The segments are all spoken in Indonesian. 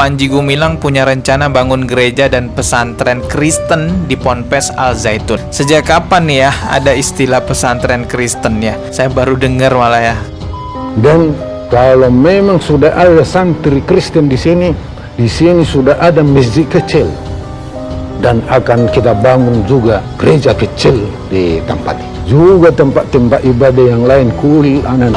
Panji Gumilang punya rencana bangun gereja dan pesantren Kristen di Ponpes Al Zaitun. Sejak kapan nih ya ada istilah pesantren Kristen ya? Saya baru dengar malah ya. Dan kalau memang sudah ada santri Kristen di sini sudah ada masjid kecil. Dan akan kita bangun juga gereja kecil di tempat ini. Juga tempat-tempat ibadah yang lain, kul anan.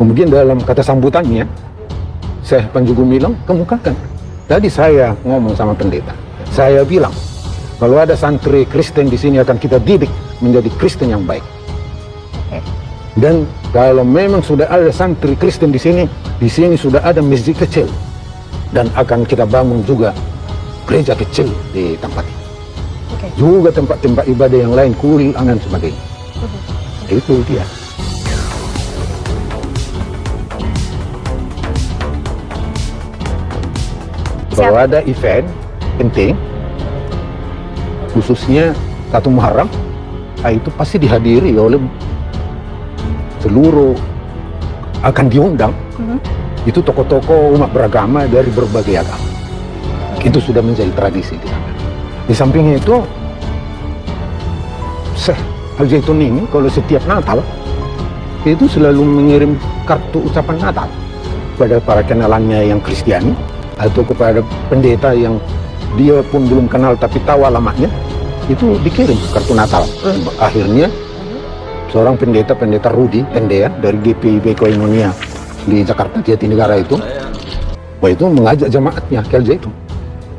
Kemudian dalam kata sambutannya, Syekh Panji Gumilang kemukakan. Tadi saya ngomong sama pendeta, saya bilang kalau ada santri Kristen di sini akan kita didik menjadi Kristen yang baik. Dan kalau memang sudah ada santri Kristen di sini sudah ada masjid kecil dan akan kita bangun juga gereja kecil di tempat ini. Juga tempat-tempat ibadah yang lain, kul dan sebagainya. Itu dia. Kalau ada event penting, khususnya 1 Muharram, itu pasti dihadiri oleh seluruh, akan diundang. Itu tokoh-tokoh umat beragama dari berbagai agama. Itu sudah menjadi tradisi di sana. Di samping itu, Syekh Al Zaitun ini kalau setiap Natal itu selalu mengirim kartu ucapan Natal kepada para kenalannya yang Kristiani, atau kepada pendeta yang dia pun belum kenal tapi tahu alamatnya, itu dikirim kartu Natal. Akhirnya seorang pendeta Rudi Pendea dari GPIB Koinonia di Jakarta Jatinegara itu mengajak jemaatnya ke Al Zaitun,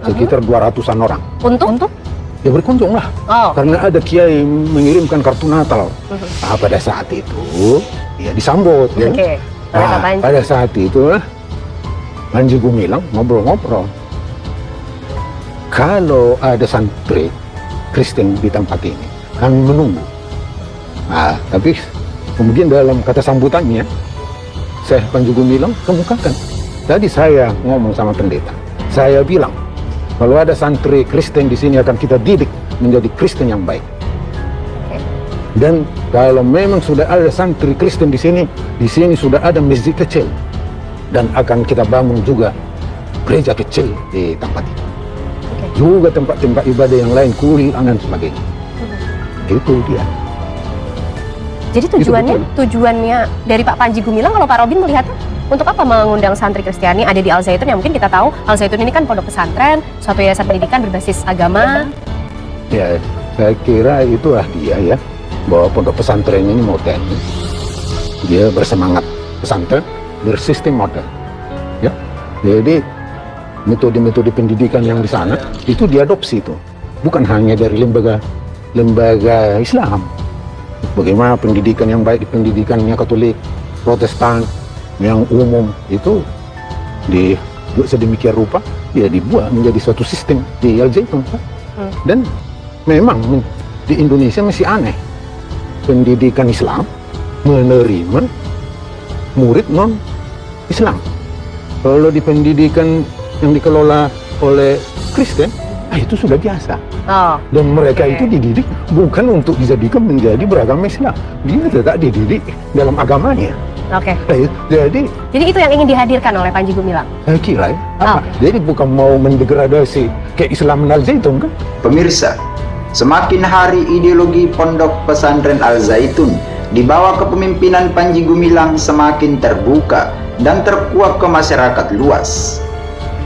sekitar 200-an orang. Untuk? Ya berkunjung lah, karena ada kiai mengirimkan kartu Natal. Pada saat itu ya disambut ya. Pada saat itu Panji Gumilang ngobrol-ngobrol. Kalau ada santri Kristen di tempat ini, kami menunggu. Tapi kemudian dalam kata sambutannya, Syekh Panji Gumilang kemukakan. Tadi saya ngomong sama pendeta, saya bilang kalau ada santri Kristen di sini akan kita didik menjadi Kristen yang baik. Dan kalau memang sudah ada santri Kristen di sini sudah ada masjid kecil. Dan akan kita bangun juga gereja kecil di tempat ini. Juga tempat-tempat ibadah yang lain, kul dan sebagainya. Itu dia. Jadi tujuannya dari Pak Panji Gumilang, kalau Pak Robin melihatnya, untuk apa mengundang santri Kristiani ada di Al Zaitun, yang mungkin kita tahu Al Zaitun ini kan pondok pesantren, suatu yayasan pendidikan berbasis agama. Ya, saya kira itulah dia ya, bahwa pondok pesantren ini modern. Dia bersemangat pesantren, bersistem modern, ya. Jadi metode-metode pendidikan yang di sana itu diadopsi itu, bukan hanya dari lembaga Islam. Bagaimana pendidikan yang baik di pendidikannya Katolik, Protestan, yang umum itu dibuat sedemikian rupa, ya dibuat menjadi suatu sistem di Al Zaitun. Dan memang di Indonesia masih aneh pendidikan Islam menerima murid non-Islam. Kalau di pendidikan yang dikelola oleh Kristen, itu sudah biasa. Dan mereka itu dididik bukan untuk dijadikan menjadi beragama Islam. Dia tetap dididik dalam agamanya. Jadi itu yang ingin dihadirkan oleh Panji Gumilang. Saya kira ya. Jadi bukan mau mendegradasi keislaman Al Zaitun kan? Pemirsa, semakin hari ideologi Pondok Pesantren Al Zaitun di bawah kepemimpinan Panji Gumilang semakin terbuka dan terkuak ke masyarakat luas.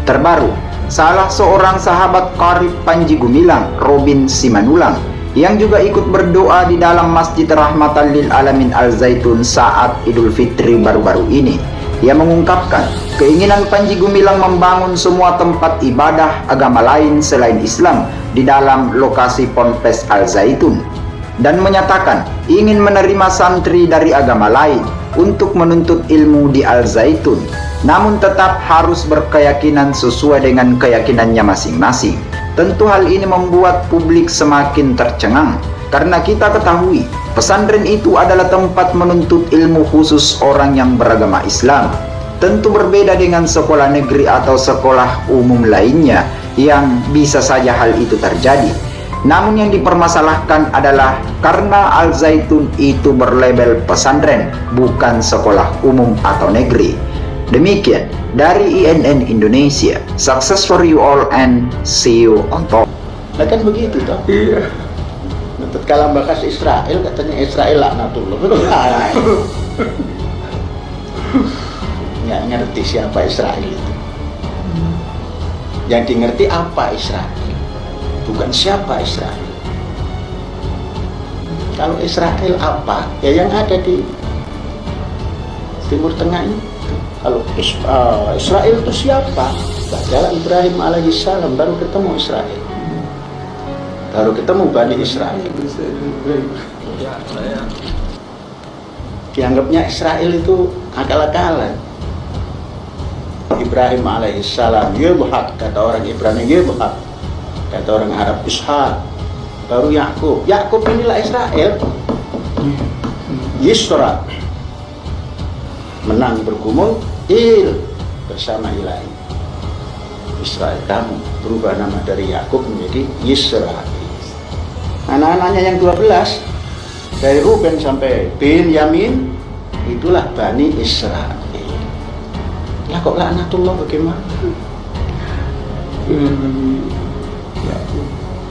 Terbaru, salah seorang sahabat karib Panji Gumilang, Robin Simanulang, yang juga ikut berdoa di dalam Masjid Rahmatan lil Alamin Al Zaitun saat Idul Fitri baru-baru ini. Ia mengungkapkan keinginan Panji Gumilang membangun semua tempat ibadah agama lain selain Islam di dalam lokasi Ponpes Al Zaitun dan menyatakan ingin menerima santri dari agama lain untuk menuntut ilmu di Al Zaitun, namun tetap harus berkeyakinan sesuai dengan keyakinannya masing-masing. Tentu hal ini membuat publik semakin tercengang karena kita ketahui pesantren itu adalah tempat menuntut ilmu khusus orang yang beragama Islam. Tentu berbeda dengan sekolah negeri atau sekolah umum lainnya yang bisa saja hal itu terjadi. Namun yang dipermasalahkan adalah karena Al Zaitun itu berlabel pesantren, bukan sekolah umum atau negeri. Demikian dari INN Indonesia. Success for you all and see you on top. Nah kan begitu toh. Iya. Tatkala bahas Israel, katanya Israel laknatullah. Nggak ngerti siapa Israel itu. Yang dimengerti apa Israel, bukan siapa Israel. Kalau Israel apa? Ya yang ada di Timur Tengah ini. Kalau Israel itu siapa? Baca Ibrahim alaihissalam baru ketemu Israel. Baru ketemu Bani Israel. Dianggapnya Israel itu akal-akalan. Ibrahim alaihissalam Yubhak, kata orang Ibrani Yubhak, kata orang Arab Ishak, baru Yakub. Yakub inilah Israel. Yisra, menang bergumul, bersama Ilahi. Israel, kamu berubah nama dari Yakub menjadi Yisra. Anak-anaknya yang 12 dari Ruben sampai Binyamin itulah Bani Israel. Lah kok laknatullah bagaimana?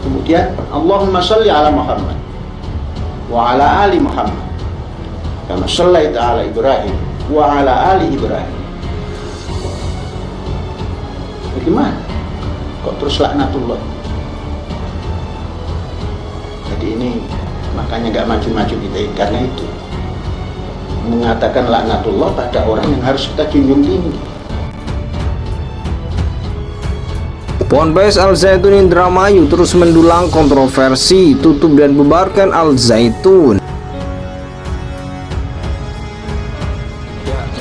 Kemudian Allahumma sholli ala Muhammad wa ala ali Muhammad kama shallaita ala Ibrahim wa ala ali Ibrahim. Bagaimana? Kok terus laknatullah? Jadi ini makanya nggak maju-maju kita karena itu mengatakan laknatullah pada orang yang harus kita junjung tinggi. Ponpes Al Zaitun Indramayu terus mendulang kontroversi tutup dan bubarkan Al Zaitun.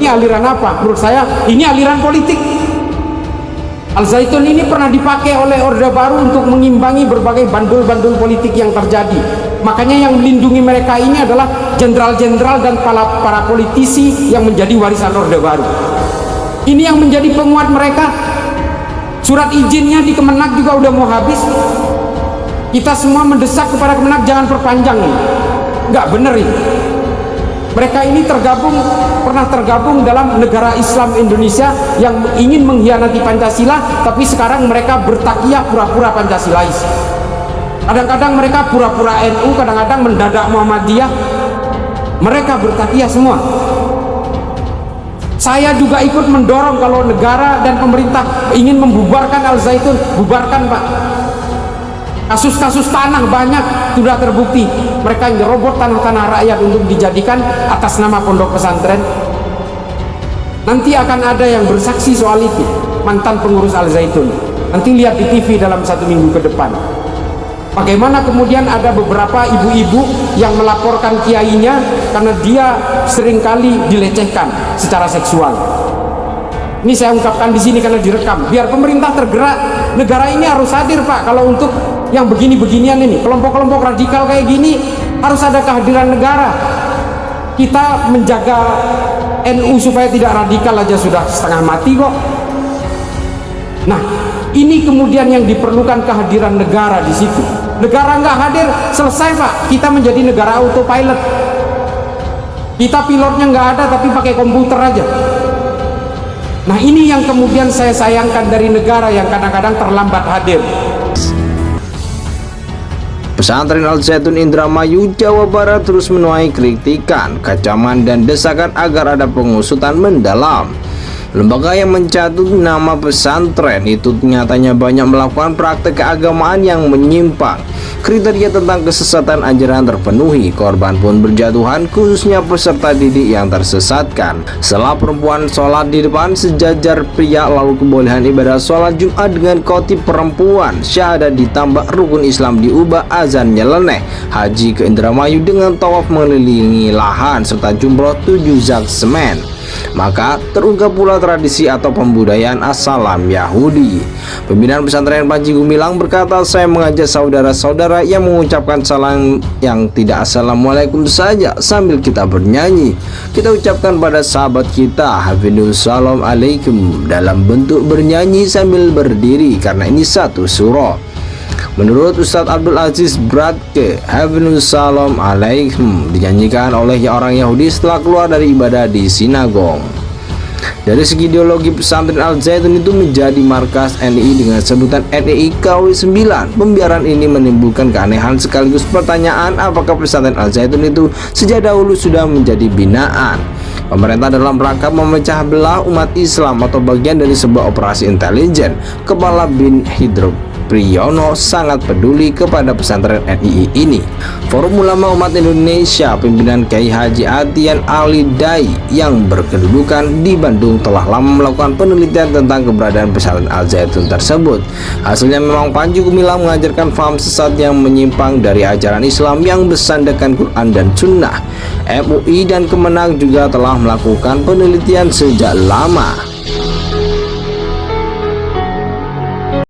Ini aliran apa? Menurut saya ini aliran politik. Al Zaitun ini pernah dipakai oleh Orde Baru untuk mengimbangi berbagai bandul-bandul politik yang terjadi. Makanya yang melindungi mereka ini adalah jenderal-jenderal dan para politisi yang menjadi warisan Orde Baru. Ini yang menjadi penguat mereka. Surat izinnya di Kemenak juga udah mau habis. Kita semua mendesak kepada Kemenak jangan perpanjang nih. Nggak bener ini. Mereka ini pernah tergabung dalam negara Islam Indonesia yang ingin mengkhianati Pancasila, tapi sekarang mereka bertakiyah pura-pura Pancasilais. Kadang-kadang mereka pura-pura NU, kadang-kadang mendadak Muhammadiyah. Mereka bertakiyah semua. Saya juga ikut mendorong kalau negara dan pemerintah ingin membubarkan Al Zaitun, bubarkan Pak. Kasus-kasus tanah banyak sudah terbukti. Mereka ngerobot tanah-tanah rakyat untuk dijadikan atas nama pondok pesantren. Nanti akan ada yang bersaksi soal itu, mantan pengurus Al Zaitun. Nanti lihat di TV dalam 1 minggu ke depan. Bagaimana kemudian ada beberapa ibu-ibu yang melaporkan kiainya karena dia seringkali dilecehkan secara seksual. Ini saya ungkapkan di sini karena direkam. Biar pemerintah tergerak, negara ini harus hadir Pak. Kalau untuk yang begini-beginian ini, kelompok-kelompok radikal kayak gini harus ada kehadiran negara. Kita menjaga NU supaya tidak radikal aja sudah setengah mati kok. Nah, ini kemudian yang diperlukan kehadiran negara di situ. Negara nggak hadir, selesai Pak. Kita menjadi negara autopilot. Kita pilotnya nggak ada, tapi pakai komputer aja. Nah, ini yang kemudian saya sayangkan dari negara yang kadang-kadang terlambat hadir. Pesantren Al Zaitun Indramayu, Jawa Barat terus menuai kritikan, kecaman dan desakan agar ada pengusutan mendalam. Lembaga yang mencatut nama pesantren itu nyatanya banyak melakukan praktek keagamaan yang menyimpang. Kriteria tentang kesesatan ajaran terpenuhi, korban pun berjatuhan, khususnya peserta didik yang tersesatkan. Setelah perempuan sholat di depan sejajar pria, lalu kebolehan ibadah sholat Jumat dengan khotib perempuan, syahadat ditambah, rukun Islam diubah, azan nyeleneh, haji ke Indramayu dengan tawaf mengelilingi lahan, serta jumroh 7 zak semen. Maka terungkap pula tradisi atau pembudayaan Assalam Yahudi. Pimpinan pesantren Panji Gumilang berkata, saya mengajak saudara-saudara yang mengucapkan salam yang tidak assalamualaikum saja sambil kita bernyanyi. Kita ucapkan pada sahabat kita Hafidhus Salam alaikum dalam bentuk bernyanyi sambil berdiri karena ini satu surah. Menurut Ustadz Abdul Aziz Bradke, Hafidhus Salam alaikum dinyanyikan oleh orang Yahudi setelah keluar dari ibadah di sinagog. Dari segi ideologi, pesantren Al-Zaitun itu menjadi markas NII dengan sebutan NII KW 9. Pembiaran ini menimbulkan keanehan sekaligus pertanyaan apakah pesantren Al-Zaitun itu sejak dahulu sudah menjadi binaan pemerintah dalam rangka memecah belah umat Islam atau bagian dari sebuah operasi intelijen. Kepala BIN Hidro Priyono sangat peduli kepada pesantren NII ini. Forum Ulama Umat Indonesia pimpinan Kiai Haji Atian Ali Dai yang berkedudukan di Bandung telah lama melakukan penelitian tentang keberadaan pesantren Al-Zaitun tersebut. Hasilnya memang Panji Gumilang mengajarkan paham sesat yang menyimpang dari ajaran Islam yang bersandarkan Quran dan Sunnah. MUI dan Kemenang juga telah melakukan penelitian sejak lama.